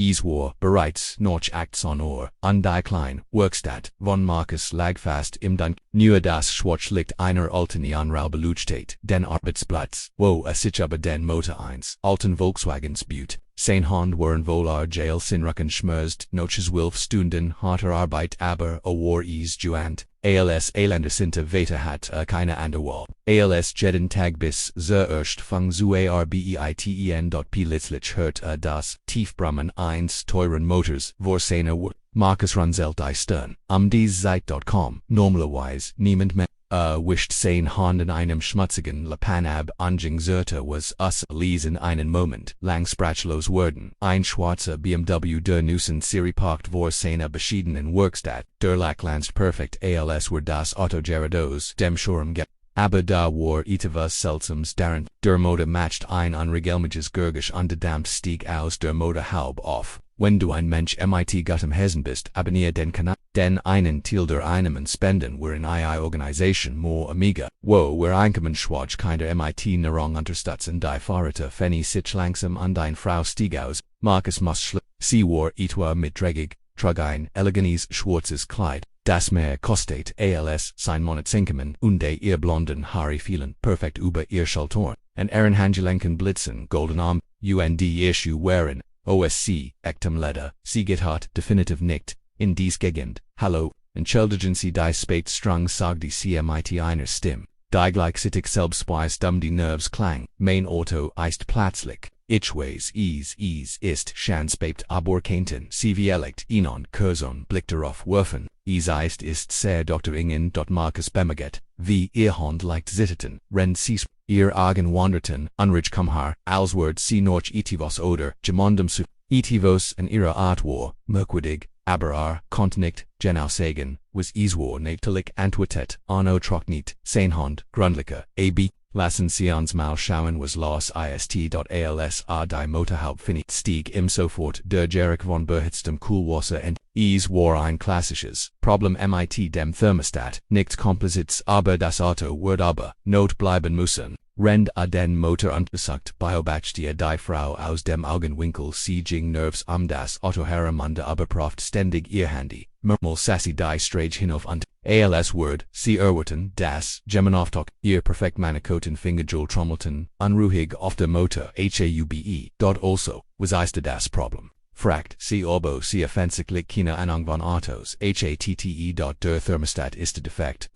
Es war bereits noch 18 Uhr, an die kleine Werkstatt von Markus lag fast im Dunkel. Nur das Schwarzlicht einer alten Jahnrau beleuchtet den Arbeitsplatz, wo sich aber den Motor eines alten Volkswagens büht. Sein Hand waren wohl Jail sinrucken schmerzt, noches 12 Stunden harter Arbeit aber war es juant. Als Alleinerziehender Vater hat keine andere Wahl. Als jeden Tag bis zur Erstfang zu arbeiten. Plötzlich hört das Tiefbrummen eines teuren Motors vor seiner Wut. Markus runzelt die Stirn. Die Zeit.com. Normalerweise niemand mehr wischt sein Hand in einem schmutzigen Lapan ab anjing sollte was lesen einen Moment lang sprachlos werden. Ein schwarzer BMW der Nussen Serie parkt vor seiner beschiedenen Werkstatt. Der Lacklands perfekt als war das Auto geradeaus dem Showroom aber da war etwas Seltsames daran. Der Motor matcht ein unregelmäßiges Geräusch und der Dampf stieg aus der Motor halb auf. Wenn du ein Mensch mit gutem Herzen bist, abonniere den Kanal, denn einen Teil der Einnahmen spenden wir in eine Organisation more amiga, wo wir Einkommen schwach kinder mit Nahrung unterstützen die Fahrräder fenny sich langsam an dein Frau stieg aus. Markus muss sie war etwa miträgig, trug ein elegantes schwarzes Kleid, das mehr kostet als sein Monatseinkommen und ihr blonden Haare fielen perfekt über ihr Schultern, an ihren Handgelenken blitzen golden Arm, issue waren. OSC, echtem Leder, sie geht hart, definitiv nicht, in dies Gegend, hallo, entschuldigen Sie die Spätstrang sagte sie mit einer Stimme, die gleichzeitig selbst die Nerves klang, mein Auto ist plötzlich, ich weiß es ist schon spät aber keinten, sie vielleicht Ihnen Curzon Blick darauf werfen, es ist sehr Dr. Ingen. Markus bemerkt, wie ihr Hand leicht zitterte, wenn sie ihr Augen wanderten, unruhig her, als word sie noch etwas oder gemeinsam zu etwas in ihrer Art war, merkwürdig, aber konnte nicht genau sagen, was es war natürlich antwortet, Arno trocknet, sein Hand, gründlicher, ab. Lassen Sie uns mal schauen was los ist. Als die Motorhaupt finit stieg im sofort der Geruch von behitztem Kühlwasser und es war ein klassisches Problem mit dem Thermostat, nichts Komplizits aber das Auto wird aber not bleiben müssen. Rend den Motor untersucht beobachtete die Frau aus dem Augenwinkel sie ging nervs das Auto herum aber prüft ständig ihr Handy. Mal sassy die Strage hinauf und als word, sie erwarten, das Gemeinauftauch, ihr perfekt Manikoten Fingerjoul trommelten, unruhig auf der Motor, haube. Also, was ist das Problem? Fragt, sie obo sie offensichtlich keine Ahnung von Autos, hatte. Der Thermostat ist defekt,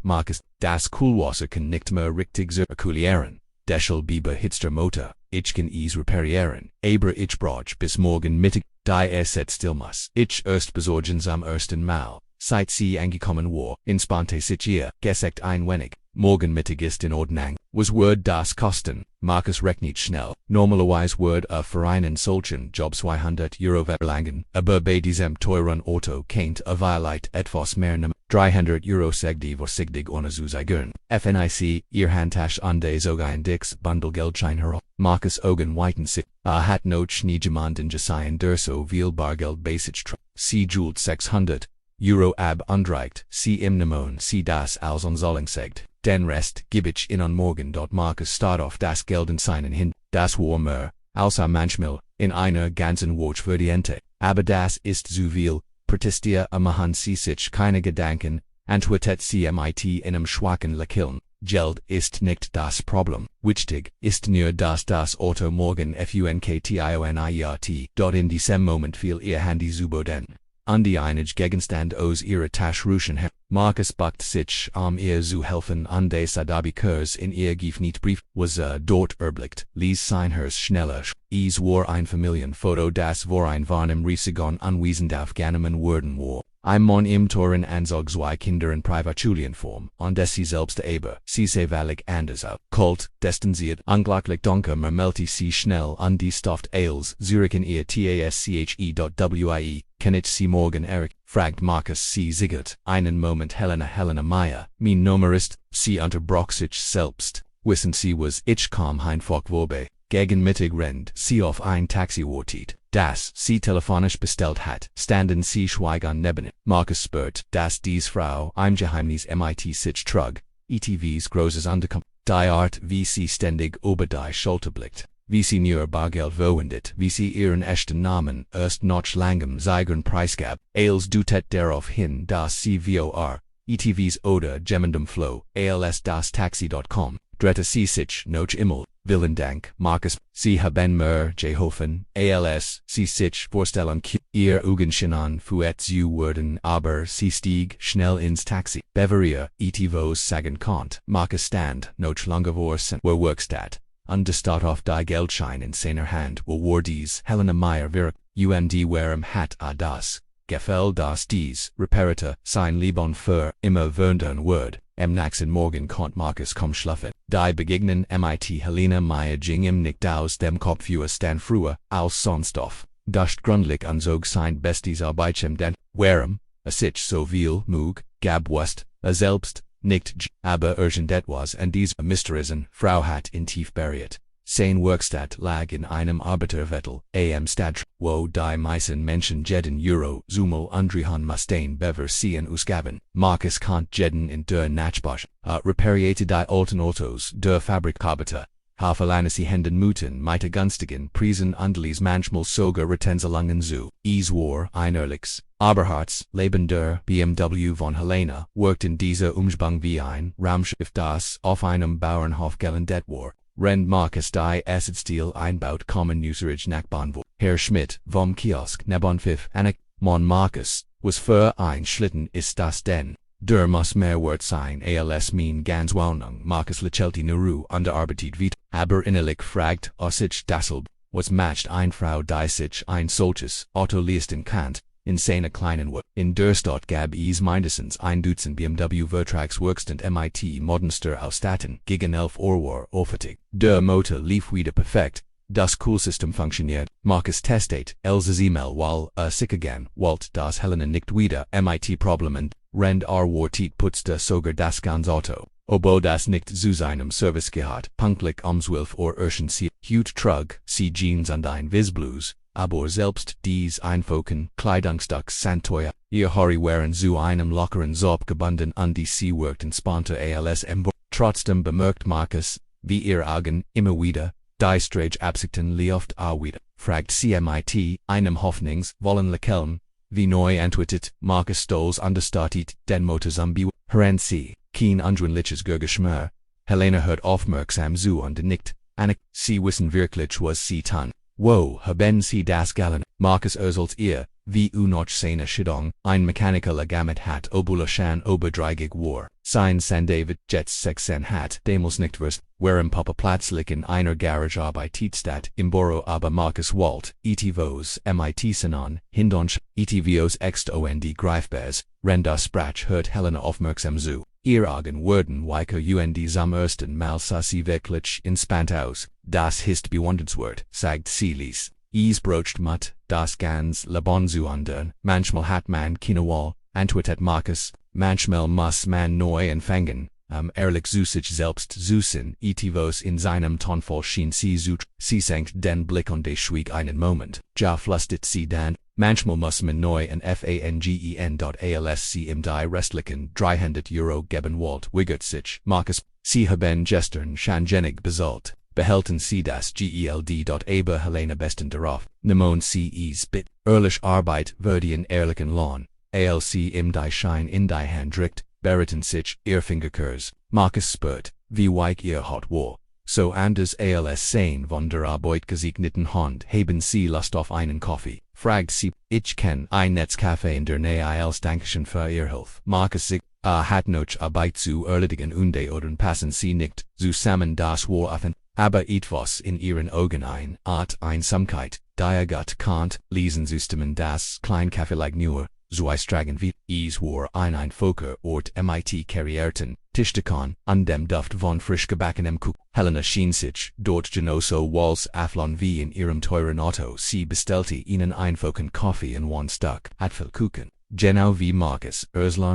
Markus, das Kühlwasser kann nicht mehr richtig zirkulieren. Deshalb behitzt der Motor, ich kann es reparieren, aber ich brauche bis morgen Mittag, die set still muss. Ich erst besorgen am ersten Mal. Seit sie angekommen war, entspannte sich ihr Gesicht ein wenig. Morgen Mittag ist in Ordnung. Was wird das kosten? Markus rechnet schnell. Normalerweise wird für einen solchen Job 200 Euro verlangen, aber bei diesem teuren Auto kennt vielleicht etwas mehr nehmen. 300 Euro segdi vorsichtig ohne zu sagen. FNIC, ihr Handtasche an des ein dicks Bundlegeldschein heraus. Markus Augen weiten sich. Hat noch nie jemanden gesehen der so viel Bargeld besitzt. Sie jult 600 Euro ab undreicht, sie im Nemon sie das als Unzahlung sagt. Den Rest gib ich Ihnen morgen. Markus start auf das Geld in seinen hin. Das war mehr, als manchmal, in einer ganzen Woche verdiente. Aber das ist zu viel, protestiert machen sie sich keine Gedanken, antwortet sie mit einem schwachen Lächeln. Geld ist nicht das Problem. Wichtig ist nur das Auto morgen funktioniert. In diesem Moment fiel ihr Handy zu Boden. An die einige Gegenstand aus ihrer Tasche ruschen her. Markus backt sich ihr zu helfen und des Adabikers in ihr Brief was dort erblickt, ließ sein Herz schneller. Es war ein Familienfoto das vor ein warnem Riesigon anwesend aufgenommen worden war. Ein Mann im teuren Anzug zwei Kinder in Privatschulenform, und sie selbst aber, sie sah völlig anders aus. Kalt, distanziert, unglücklich dunkel murmelte sie schnell an die Stoffed Ales, Zürich in ihr tasche.wie, kann ich sie morgen Eric, fragt Markus sie zittert, einen Moment Helena Meyer, mein Nummer ist, sie unterbrach sich selbst, wissen sie was ich kam einfach vorbei. Gegen Mittag rennt sie auf ein Taxi wartet, das sie telefonisch bestellt hat, standen sie schweigend neben. Markus spürt, dass dies Frau ein Geheimnis mit sich trug, ETVs großes Underkommen, die Art wie sie ständig über die Schulter blickt, wie sie nur Bargeld verwendet, wie sie ihren echten Namen erst noch langem Zeigern preisgab, als dutet darauf hin, dass sie vor ETVs oder jemandem Flow, als das Taxi.com, drette sie sich noch immer, vielen Dank, Markus, sie haben mir geholfen, als sie sich vorstellen ihr Augenchen an fuet zu werden, aber sie stieg schnell ins Taxi, Beveria, ETVs sagen konnt, Markus stand, noch lange vor wo Werkstatt, und staat auf die Geldschein in seiner Hand, wo war dies, Helena Meyer wirkt, warum hat das, gefällt das dies, repariert, sein Leben für immer wundern wird. Am nächsten Morgen konnt Markus kaum schlafen. Die Begegnen mit Helena Meyer ging ihm nicht aus dem Kopf dann früher als sonst auf. Das grundlich anzog sein bestes Arbeitchem denn, warum, sich so viel Mug, gab wust, selbst, nicht aber irgendetwas an dieser mysteriösen Frau hat in tief buried. Sein Werkstatt lag in einem Arbeiterviertel, am Stad, wo die meisten Menschen jeden Euro zumal andrihan mussten bever sehen ausgaben. Markus konnte jeden in der Nachbarschaft, reparierte die alten Autos der Fabrikarbeiter, half Alleinerziehenden mit günstigen Preisen und manchmal sogar Retenzelungen zu. Es war ein ehrliches, Aberharts, Leben der BMW von Helena, worked in dieser Umschwung wie ein Raumschiff das auf einem Bauernhof gelandet war. Rend Markus die Acidstil einbaut kommen Userage Nachbarn. Herr Schmidt vom Kiosk neben Pfiff Anak, Mon Markus, was für ein Schlitten ist das denn? Der muss mehr wert sein als mein ganz Wohnung Markus lächelte nur und arbeitet weiter, aber innerlich fragt sich deshalb, was macht ein Frau die sich ein solches Auto leisten kann, in seiner kleinen Wohnung. In der Stadt gab es mindestens ein Dutzend BMW Vertragswerkstätten mit modernster Ausstattung gegen 11 Uhr fertig. Der Motor lief wieder perfekt, das Kühlsystem funktioniert, Markus testet, Elsa's E-Mail weil sichergern wollt das Helena nicht wieder mit Problemen, Rend wartet putzte sogar das ganze Auto, obwohl das nicht zu seinem Service gehört, pünktlich 12 Uhr erschien sie, Hut trug, sie Jeans und ein Visbluse, aber selbst dies Einfoken Kleidungsstück sind teuer, ihr Haare waren zu einem lockeren Zopf gebunden und die sie wirkten spontan als trotzdem bemerkt Markus, wie ihr Augen immer wieder, die Strage Absichten lieft wieder, fragt sie mit einem hoffnungsvollen Lächeln, wie neu antwortet, Markus stolz understattet, den Motor Zombie, hören sie, kein undrückliches Gurgeschmör, Helena hört aufmerksam zu und nickt, Anna, sie wissen wirklich was sie tun. Wo haben sie das Gallen? Markus erzählt ihr, wie noch seine Schidong, ein Mechaniker legamet hat obwohl schon oberdreigig war. Sein David Jets 16 hat, damals nicht wirst, warum Papa plötzlich in einer Garage arbeitet statt im Büro aber Markus Walt, ETVs mit Sanon, Hindonch, ETVs XOND greifbares, das Sprach hört Helena aufmerksam zu. Ihr Augen wurden weicher zum ersten Mal sah sie wirklich entspannt aus, das ist bewundernswert, sagt sie ließ. Es brocht mit, das ganz Leben zu ändern, manchmal hat man keine Wahl, antwortet Markus, manchmal muss man neu anfangen, ehrlich zu sich selbst zu sein, ETVs in seinem Tonfall schien sie zu, sie senkt den Blick und schwieg einen Moment, flüstert sie dann, manchmal muss man neu an fangen.als sie im die restlichen 300 Euro geben wollt, wiggert sich, Markus, sie haben gestern schon genug bezahlt. Behalten Sie das Geld. Aber Helena besten darauf, nehmen Sie es bit. Ehrlich Arbeit würde in ehrlichen Lohn, als sie im die Schein in die Hand drückt, beritten sich ihr Fingerkurs. Markus spürt, wie weich ihr Haut war. So anders als sein von der Arbeit gesegneten Hand haben Sie Lust auf einen Kaffee. Fragt sie, ich kenn ein Netzcafé in der Nähe als Dankeschön für Ihr Hilfe. Markus sich, hat noch Arbeit zu erledigen und oder passen Sie nicht zusammen das war offen. Aber etwas in ihren Augen ein Art Einsamkeit, die Gott kannt, lesen Systemen das Kleinkaffee nur, so eistragen wie, es war ein einfacher Ort mit karrierten Tischdekan, an dem Duft von frisch gebackenem Kuchen. Helena schien sich dort genauso wohls aflon wie in ihrem teuren Auto, sie bestellte ihnen einfachen Kaffee in ein Stück Apfelkuchen. Genau wie Markus,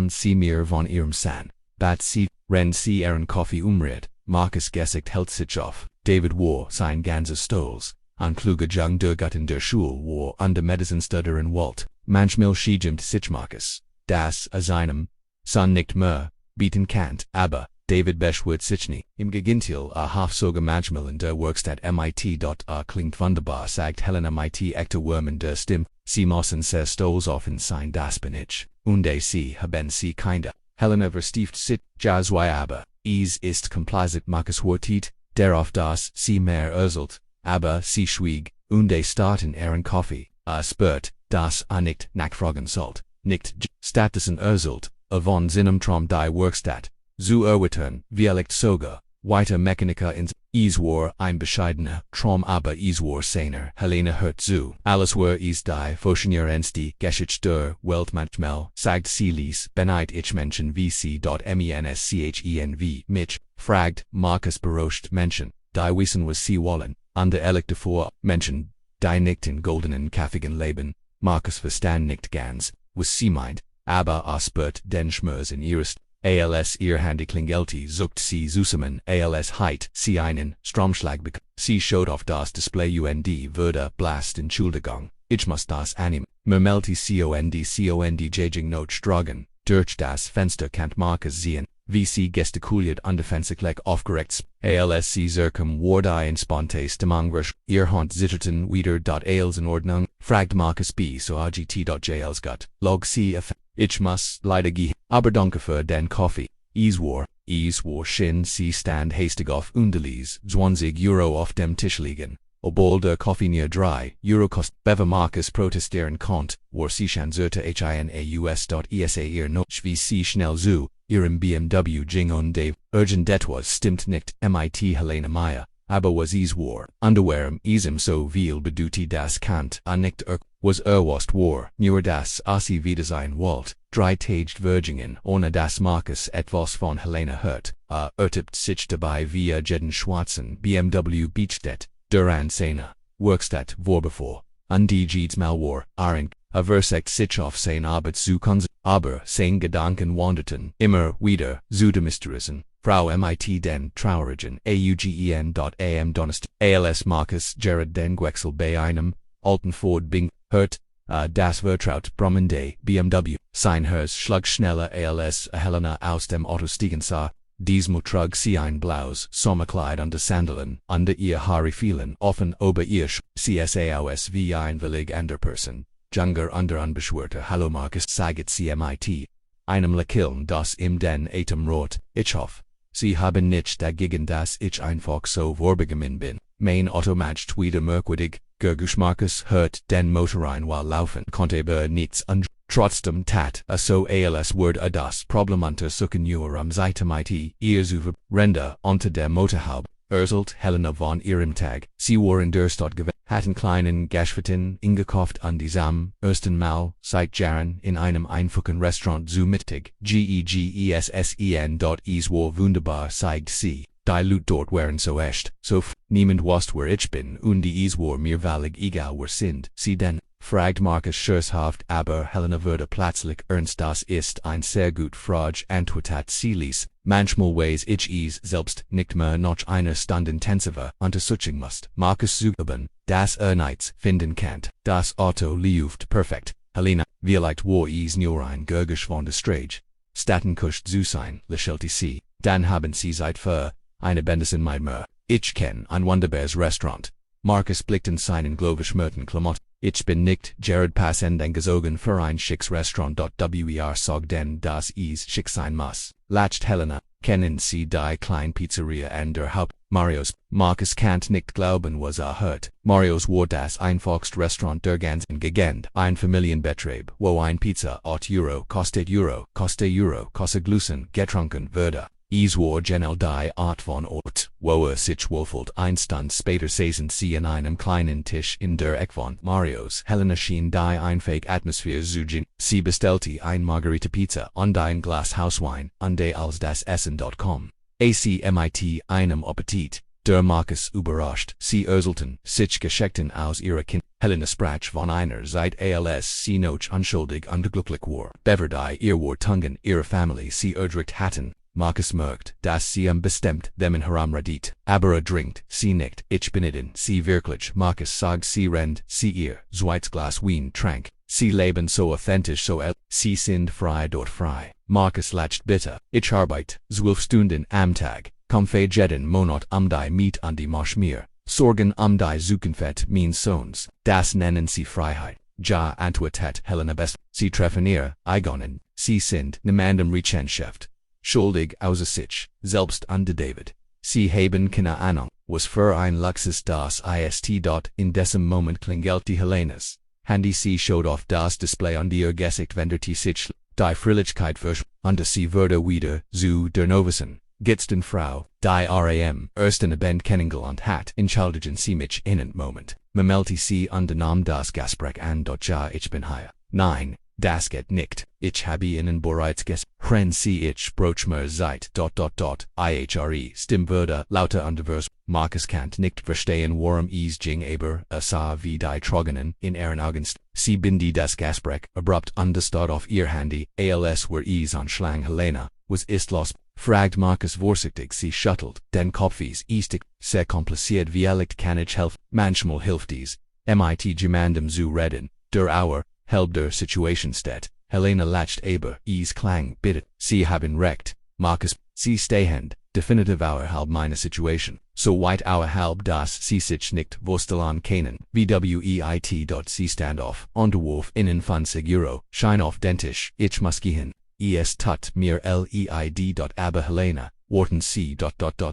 sie mir von ihrem San, bat sie, wenn sie ihren Kaffee umrührt, Markus Gesicht hält sich auf. David war sein ganzes Stolz, ein kluger Jung der Gott in der Schule war und der Medizinstuderin Walt, manchmal schämt sich Markus, dass seinem Son nicht mehr bieten kann, aber David Beschwert Sichny, im Gegenteil, half sogar manchmal in der Werkstatt MIT. Klingt wunderbar, sagt Helena MIT Ekter Wurmen der Stimme, sie müssen sehr stolz offen sein, das bin ich, und sie haben sie kinder. Helena verstieft sit, Jazwei aber, ist komplizit Markus Wortit, darauf das sie mehr erzählt, aber sie schwieg, und starten ihren Kaffee, spürt, das nicht nachfragen sollt, nicht stattdessen erzählt, von seinem Traum die Werkstatt, zu erweitern, vielleicht sogar, weiter Mechaniker ins, war ein bescheidener Traum aber war seiner Helena hört zu, alles war die Funktionierens die Geschichte der Welt manchmal, sagt sie ließ, beneit ich Menschen wie sie. Mich, fragt, Markus beroscht Menschen, die wissen was sie wollen, an der Ehrlich davor, Menschen, die nicht in goldenen Käfigen leben, Markus verstand nicht ganz, was sie meint, aber spürt den Schmerz in ihres ihr Handy klingelte, sucht sie zusammen, heit sie einen Stromschlag bekommen. Sie schaut auf das Display würde blast Entschuldigung, ich muss das annehmen. Murmelte Jaging Notstragen, durch das Fenster kann Markus sehen, wie sie gestikuliert undefensivlich aufgeregt. Sie zirkum ward in spontanes demangrisch, ihr Hand zitterten wieder. Als in Ordnung, fragt Markus b so agt.jls gut, log sie ich muss leider gehen, aber danke für den Kaffee. War schien sie stand hastig auf ließ 20 Euro auf dem Tisch liegen, obwohl der Kaffee nur 3 Euro kost. Beva Markus protestieren konnt, war sie chanzerte hinaus.esa ihr noch wie sie schnell zu ihrem BMW ging und Dave, urgent etwas stimmt nicht, mit Helena Meyer, aber was war, underwehrem so viel beduti das Kant nicht was war, nur das Wiedersein wollt, 3-taged Virgingen, ohne das Markus etwas von Helena hört, ertappt sich dabei via jeden schwarzen BMW Beachstedt, der seiner Werkstatt vorbevor, an die mal war, versagt sich auf sein Arbeit zu aber sein Gedanken wanderten immer wieder zu dem Mysteriösen. Frau MIT den traurigen Augen.am Donnerstag, als Markus Jared den Wechsel bei einem alten Ford Bing hört, das Vertraut Brummende BMW, sein Herz schlug schneller als Helena aus dem Auto stiegen sah, diesmal trug sie ein blaues Sommerkleid unter Sandalen, unter ihr Haare fielen offen über ihr CSAOS wie ein willig Person. Junger under unbeschwerte Hallo Markus sagt sie MIT, einem Lächeln das den Atem rot, ich hoffe, sie haben nicht dagegen dass ich einfach so vorbegegangen bin. Mein Auto matcht wieder merkwürdig, Gergusch Markus hört den Motorein while laufen konnte aber nichts und trotzdem tat so als word das Problem untersuchen nur Seite MIT, ihr zu Render unter der Motorhaube, erzählt Helena von ihrem Tag, sie war in der Stadt gewesen, hatten kleinen Gastwirten ingekauft an diesem ersten Mal seit Jahren in einem einfachen Restaurant zu Mittag, gegessen. War wunderbar zeigt sie, die Leute dort waren so echt, so niemand wusste wer ich bin und die war mir völlig egal wer sind sie denn, fragt Markus scherzhaft aber Helena wurde plötzlich ernst das ist ein sehr gut Frage antwortet sie ließ, manchmal weiß ich selbst nicht mehr noch eine Stunde intensiver untersuchen muss. Markus sucht das nichts finden kann, das Auto läuft perfekt, Helena, vielleicht war nur ein Gergisch von der Straße, statten kuscht zu sein, lächelte sie, dann haben sie Zeit für eine Bendison mehr. Ich kenn ein wunderbares Restaurant. Markus blickt in seinen globeschmerten Klamotten. Ich bin nicht Jared passenden gezogen für ein schicks Restaurant. Sagt denn das schick sein muss. Lacht Helena, kennen Sie die kleine Pizzeria an der Haupt? Marios. Markus kannt nicht glauben was hört. Marios war das einfachste Restaurant der ganzen Gegend. Ein Familienbetrieb, wo ein Pizza 8 Euro kostet Glusen getrunken würde. War genel die Art von Ort, wo sich wohlfühlt. Eine Stunde später saßen sie an einem kleinen Tisch in der Ecke von Marios. Helena schien die einfache Atmosphäre zu genießen. Sie bestellte ein Margarita Pizza und ein Glas Hauswein, und als das Essen kam. Mit einem Appetit. Der Markus überrascht. Sie erzählten sich Geschichten aus ihrer Kind. Helena sprach von einer Zeit als sie noch unschuldig und glücklich war. Beverdei ihr war Tungen ihrer Familie sie erdrückt hatten. Markus merkt, dass sie bestimmt dem herumredet, aber trinkt sie nicht. Ich benitten sie wirklich. Markus sagt sie rennt, sie ihr zweites Glas Wein trank. Sie leben so authentisch sie sind frei dort frei. Marcus lacht bitter. Ich Arbeit, 12 Stunden am Tag, Kampfe jeden Monat die Miet an die Marschmier. Sorgen die Zukunft means Sohns. Das nennen sie Freiheit. Ja antwortet Helena best. Sie treffen ihr Eigonen. Sie sind niemandem Rechenschaft schuldig außer sich selbst und David. Sie haben keine Ahnung, was für ein Luxus das ist. In diesem Moment klingelt die Helenas Handy. Sie schaut auf das Display und ihr Gesicht wendet sich. Die Fröhlichkeit verschwindet und sie wurde wieder zu der Novizen. Gitsten Frau, die ersten Abend kennengelernt hat, entschuldigen Sie mich einen Moment. Memelte sie und nahm das Gespräch an. Ja, ich bin hier. Nein, das geht nicht. Ich habe Ihnen bereits gesprochen. Sie ich brochmer Zeit. Ihre Stimme wurde lauter und divers. Marcus kann nicht verstehen, warum es ging, aber sah wie die Trogenen in ihren Augen. Sie bindi das Gespräch abrupt und start auf ihr Handy. Als were es anschlang. Helena, was ist los? Fragt Marcus vorsichtig. Sie schüttelt den Kopf. Es ist sehr kompliziert. Vielleicht kann ich helfen. Manchmal hilft es. Mit jemandem zu reden. Der Auer help der Situation steht. Helena lacht aber es klang bitter. Sie haben recht. Marcus, Sie stehen definitiv außerhalb meiner Situation. So weit außerhalb, dass Sie sich nicht vorstellen können. Weit. Sie stand auf und warf innen von Seguro. Schein auf den Tisch. Ich muss gehen. Es tut mir leid. Aber Helena, warten Sie.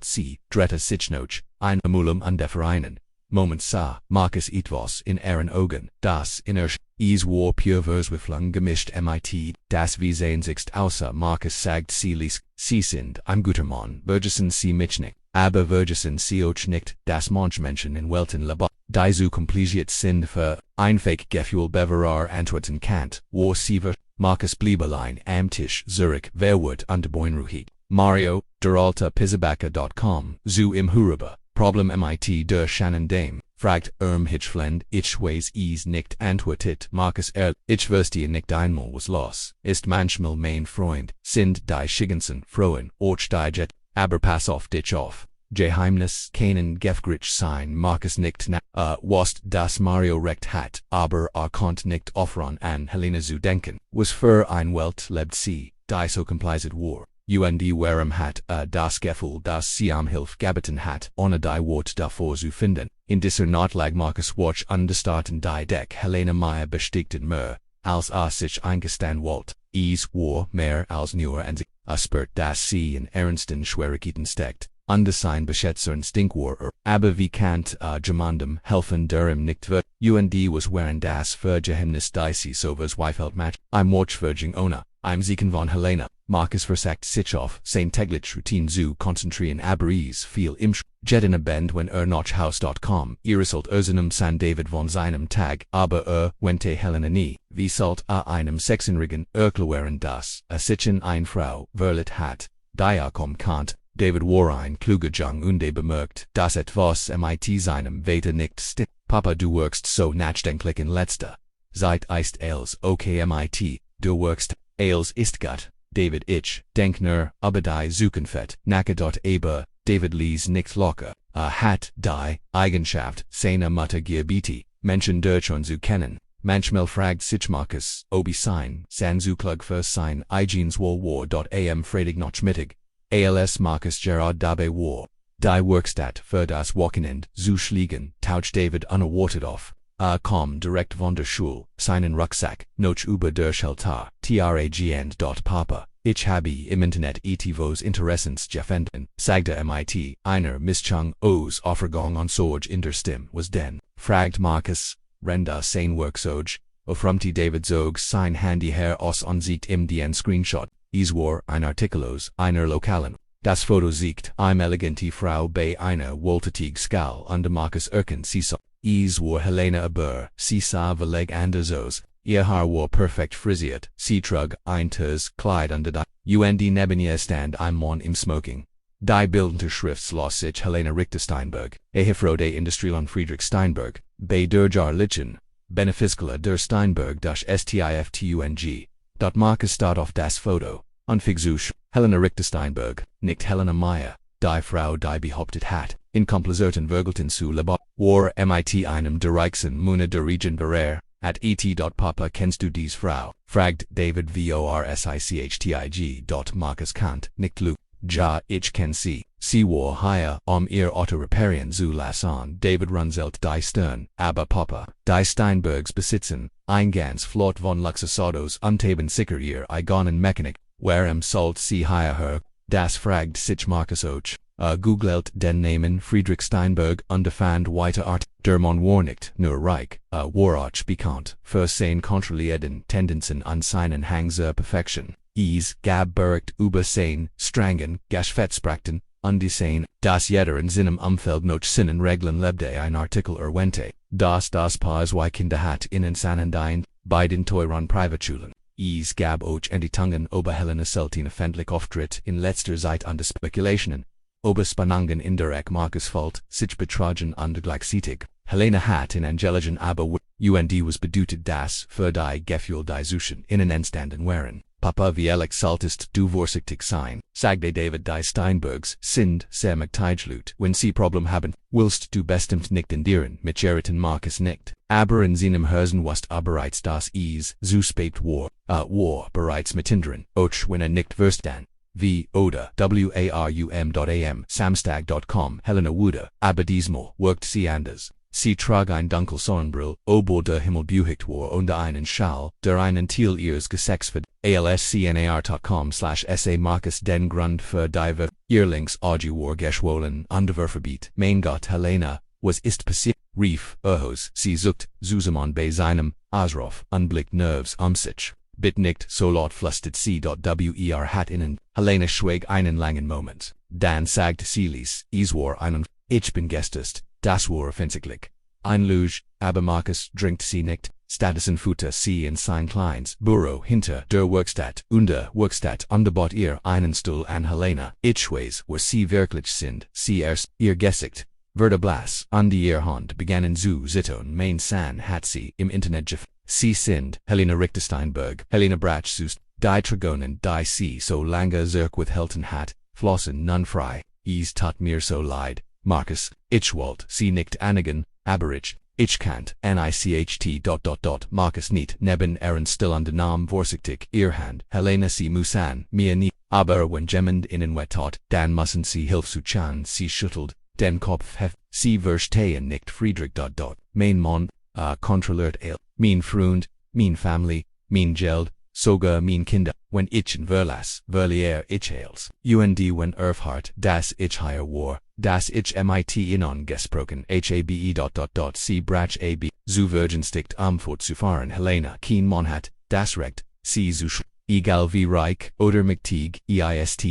Sie drehte sich noch ein Mulum an der Vereinen. Moment sah Marcus etwas in ihren Augen, das innerlich es war pure Verzweiflung gemischt mit, das wie sehnsucht außer Marcus sagt sie ließ, Sie sind ein guter Mann, vergessen Sie mich nicht, aber vergessen Sie auch nicht, dass manche Menschen in Welten leben, die so kompliziert sind für einfach Gefühl bewahren antworten kann, wo sie Marcus blieb allein am Tisch Zurich, verwirrt und beunruhigt. Mario, der alte Pizzabacca.com, so im Huraba. Problem mit der Shannon Dame, fragt Hitchflend, ich weiß es nicht, antwortet Marcus ich wüsste nicht einmal was los, ist manchmal mein Freund, sind die schickensten Frauen, och die Jet, aber pass auf dich auf. Geheimnis keinen Gefgrich sein Marcus nicht was das Mario recht hat, aber konnt nicht aufhören an Helena zu denken, was für ein Welt lebt sie, die so kompliziert war. Und warum hat das Gefühl, dass sie Hilfe gebeten hat, ohne die Wort davor zu finden. In dieser Nacht lag Marcus Watch understarten die Deck Helena Meyer bestiegten mehr, als sich eingestan wollte. Es war mehr als nur ein spürt, dass sie in ernsten Schwierigkeiten steckt. Und sein Beschätzerinstinkt war aber wie kannt jemandem helfen, der ihm nicht wird. Und was während das für Geheimnis die sie so verzweifelt macht. Im Watchverging ohne, im Siegen von Helena. Marcus versagt sich auf sein täglich Routine zu konzentrieren, aber es fiel im Jetten Abend, wenn noch Haus.com irrselt San David von seinem Tag, aber wente Helena nie, wie sollt einem sechsjährigen erklären, dass sich ein Frau verliebt hat, die kommen kann. David war ein kluger Jung und bemerkt, dass etwas mit seinem Vater nicht stimmt. Papa, du wirkst so nachdenklich in letzter Zeit ist als okay mit, du wirkst als ist gut. David ich denk nur, aber die Zukunft nachher aber David ließ nicht locker, hat die Eigenschaft seiner Mutter gebeten, Menschen durch und zu kennen. Manchmal fragt sich Marcus, ob sein klug für sein eigenes Wohl war. Am Freitag noch Mittag, als Marcus Gerard dabei war, die Werkstatt für das Wochenende zu schließen, taucht David unerwartet auf. Kam direkt von der Schule, seinen Rucksack, noch über der Schulter, tragend. Papa, ich habe im Internet etwas Interessants gefunden, sagte mit einer Mischung aus Aufregung und Sorge in der Stimme. Was denn? Fragt Marcus, Renda sein Werkzeug, aufräumte David zog sein Handy heraus und sieht ihm den Screenshot. Es war ein Artikel aus einer Lokalen. Das Foto sieht elegante Frau bei einer wohltätigen Skala und Marcus erkennt sie so. Es war Helena aber sie sah völlig anders aus. Ihr Haar war perfekt frisiert. Sie trug ein teures Kleid unter die und neben ihr stand ein Mann im Smoking. Die bildende Schrift las sich Helena Richter Steinberg, Frau der Industriellen Friedrich Steinberg, bei der Jahrlichen Benefiskala der Steinberg durch Stiftung. Marcus starrt auf das Foto und fing sich Helena Richter Steinberg, nicht Helena Meyer, die Frau die behauptet hat, in komplizierten Virgulten zu leben, war mit einem der reichsten Männer der Region Barriere, at et.papa kennst du dies Frau, fragt David vorsichtig. Markus Kant, nicht Luke. Ja, ich kenn sie. Sie war hier, ihr Auto reparieren zu lassen. David Runzelt die Stern, aber Papa, die Steinbergs besitzen, ein ganz Flot von Luxusautos Untaben sicher ihr eigenen Mechanik, warum sollt sie hierher, das fragt sich Markus Och. Googelt den Namen Friedrich Steinberg undefined weiter Art, der Mann war nicht nur reich, war auch bekannt, für seine kontrollierten Tendenzen an seinen Hang zur Perfektion. Gab Bericht über seine strengen Geschäftspraxen, undesehen, dass jeder in seinem Umfeld noch seinen Regeln lebte. Ein Artikel erwähnte, dass das Paar zwei Kinder hat in seinen bei den teuren Privatschulen. Gab auch Entdeckungen über Helena selten öffentlich Auftritt in letzter Zeit an Spekulationen, über Spannungen in der Markus Falt, sich betragen und gleichzeitig. Helena hat in angelischen aber und was bedeutet das für die Gefühl die Suchen innen entstanden waren. Papa wie solltest du vorsichtig sein, sagte David die Steinbergs sind sehr mitteilslut. Wenn sie Problem haben, willst du bestimmt nicht endieren mit Jeriten Markus nicht. Aber in seinem Herzen was bereits das zu spät war bereits mittendrin, auch wenn nicht verstanden. Wie oder warum.am samstag.com Helena wurde, aber diesmal worked sie anders. Sie trug ein dunkel Sonnenbrill, obwohl der Himmel bewölkt war und einen Schal, der einen Teil ihres Gesächs für alscnar.com/sa Markus den Grund für die Irlings Auge war geschwollen und verbiet. Mein Gott Helena, was ist passiert? Rief sie sucht Zusammen bei seinem Ausruf und blickt nervös sich. Bitte nicht so laut flüstert sie. Hat innen. Helena schwieg einen langen Moment. Dann sagte sie es war einen, ich bin gestern, das war offensichtlich. Ein Luge, aber Markus trinkt sie nicht, stattdessen futter sie in sein kleines Büro hinter der Werkstatt unterbot ihr einen Stuhl an Helena. Ich weiß, wo sie wirklich sind, sie erst, ihr Gesicht, wurde blass, und ihr Hand begannen zu zittern. Mein San hat sie im Internet Sie sind Helena Richter Steinberg, Helena Bratschust, die Trigonen, die sie so lange zurückgehalten hat, flossen nun frei. Es tut mir so leid, Markus, ich wollte sie nicht annehmen, aber ich kannt, nicht. Markus nicht neben still an den Namen vorsichtig ihr Hand, Helena sie müssen mir nie, aber wenn jemand ihnen wettat, dann müssen sie Hilfe suchen. Sie schüttelt den Kopf sie verstehen nicht Friedrich. Mein Mann, kontrolliert mein Freund, mein Family, mein Geld, sogar mein Kinder, wenn ich in verliere ich als. Und wenn Erfhart, das ich hier war, das ich mit ihnen gesprochen habe. Sie brach ab, zu vergünstigt fortzufahren. Helena kein Mann hat, das Recht, sie zu egal wie reich oder mächtig, est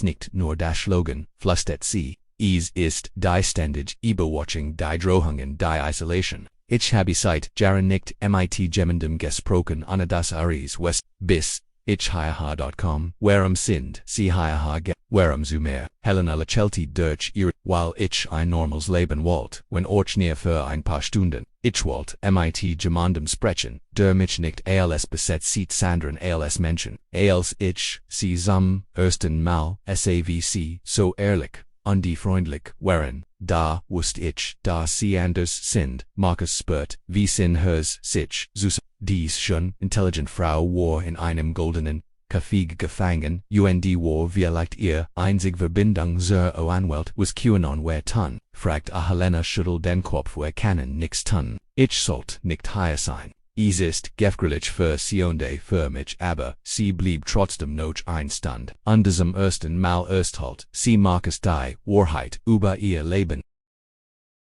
nicht nur das Slogan, flüstert sie. Es ist die ständig Überwatchung die Drohungen die Isolation. Ich habe seit Jahren nicht mit jemandem gesprochen ohne das West bis ich hierher.com. Warum sind sie hierher warum zu mehr? Helena lächelte durch ihr, weil ich ein normales Leben wollte, wenn auch nur für ein paar Stunden. Ich wollte mit jemandem sprechen, der mich nicht als besetzt sieht sondern als Menschen. Als ich sie zum ersten Mal savc so ehrlich und freundlich waren, da wusste ich, dass sie anders sind. Markus spürt, wie sind sich zu dies schon intelligent Frau war in einem goldenen Café gefangen, und war vielleicht ihr einzig Verbindung zur Anwalt was QAnon wer tun, fragt Helena schüttelt den Kopf kann nix tun. Ich sollt nicht hier sein. Es ist gefährlich für sie und für mich, aber sie blieb trotzdem noch ein Stand. An diesem ersten Mal erst halt sie Markus die Wahrheit über ihr Leben